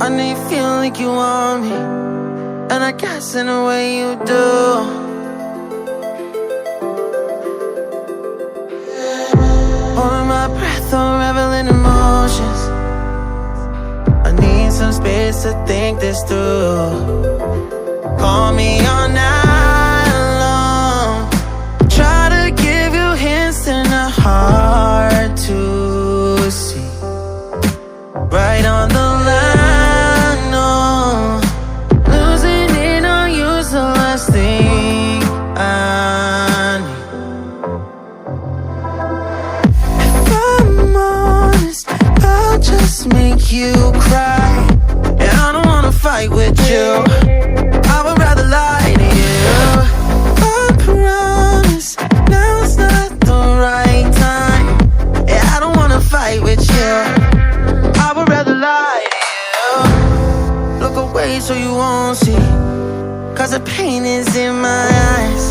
I know you feel like you want me, and I guess in a way you do. Holding my breath, unraveling emotions. I need some space to think this through. Call me all night long. Try to give you hints and a hard to see. Right on the line, no. Losing it on you's the last thing I need. If I'm honest, I'll just make you cry, and I don't wanna fight with you. I would rather lie to you. I promise now's not the right time, and I don't wanna fight with you. I would rather lie to you. Look away so you won't see, 'cause the pain is in my eyes.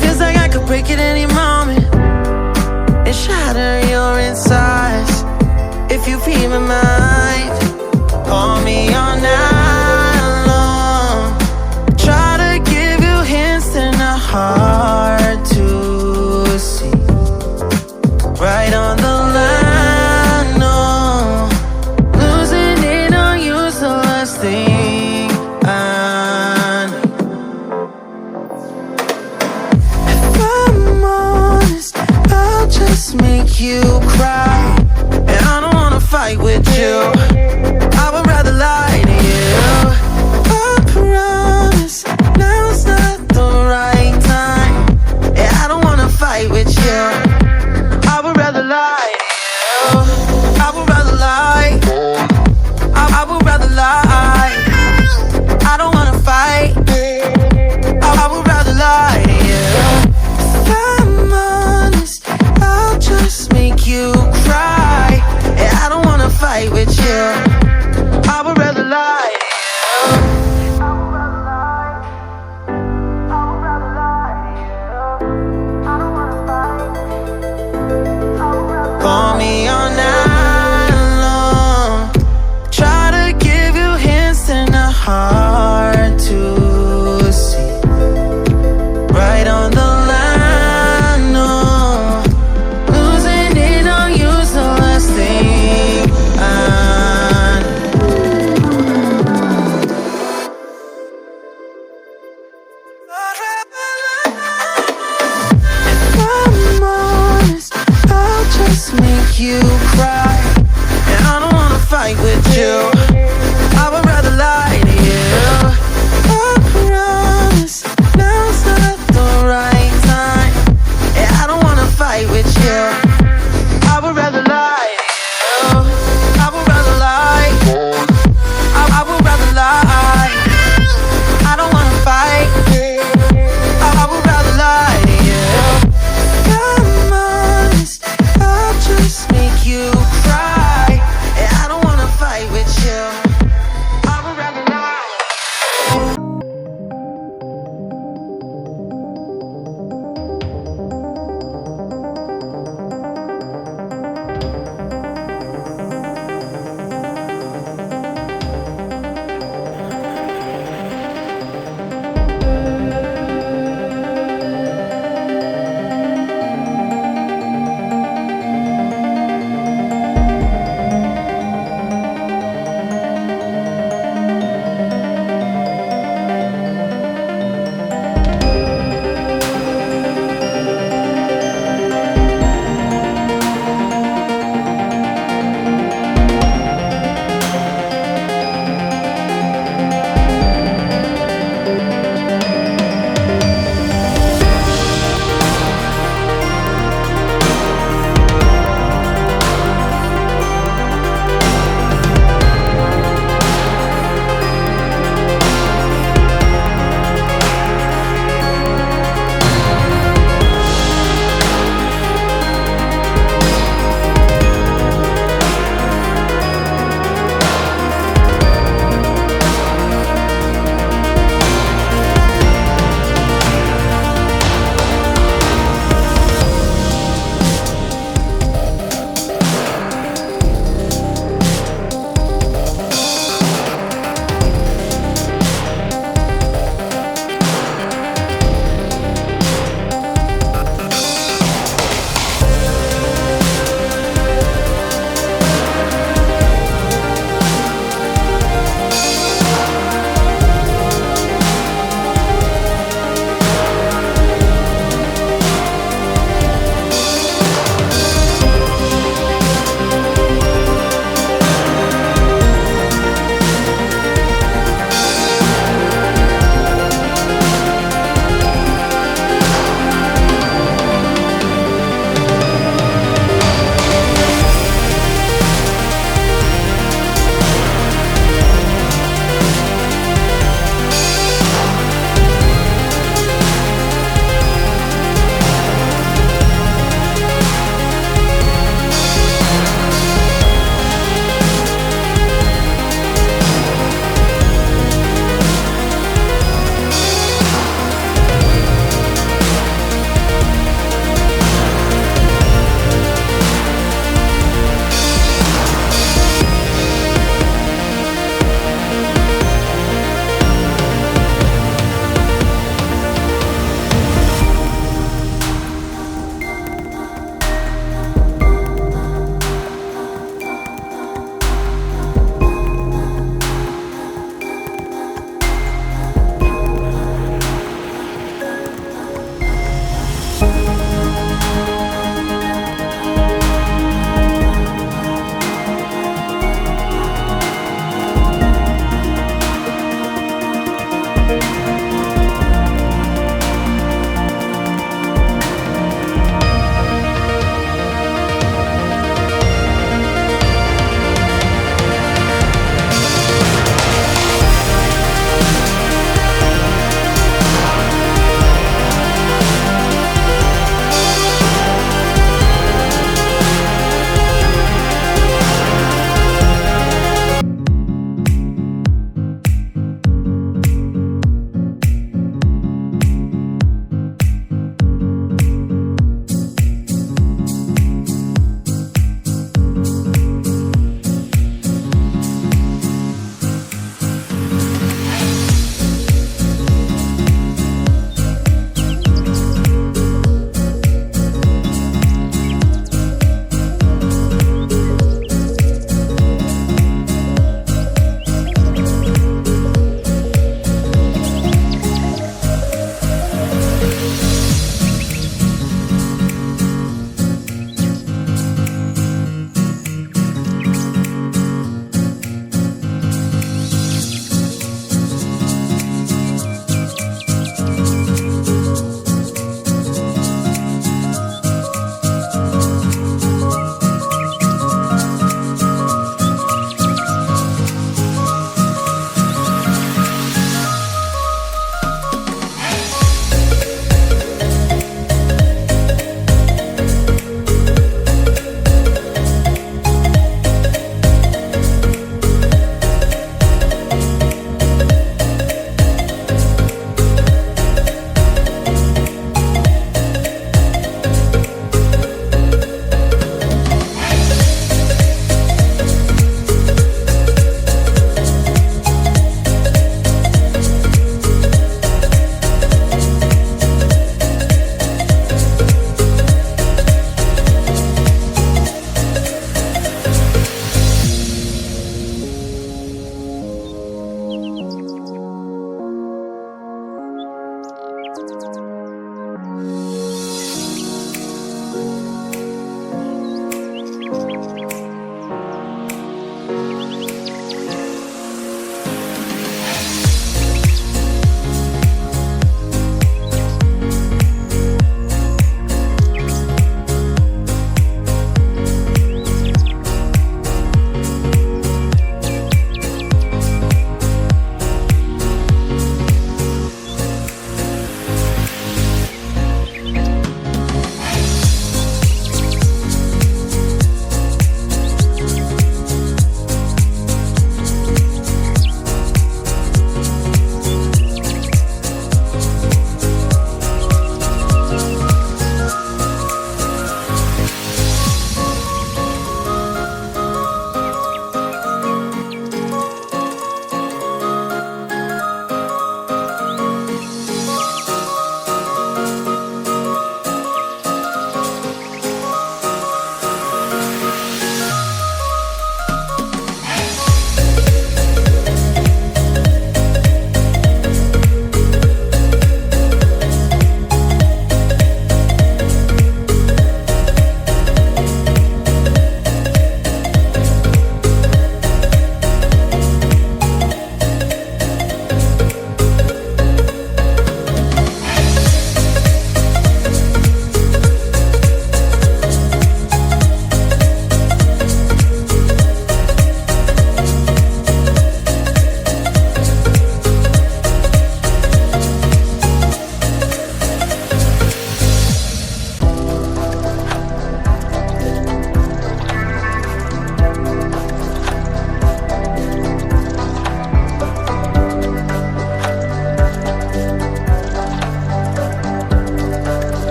Feels like I could break at any moment and shatter your insides. If you feel my mind, call me all night long. Try to give you hints and a hard to see. Right on the line, no. Losing it on you's the last thing I need. If I'm honest, I'll just make you cry, and I don't wanna fight with you.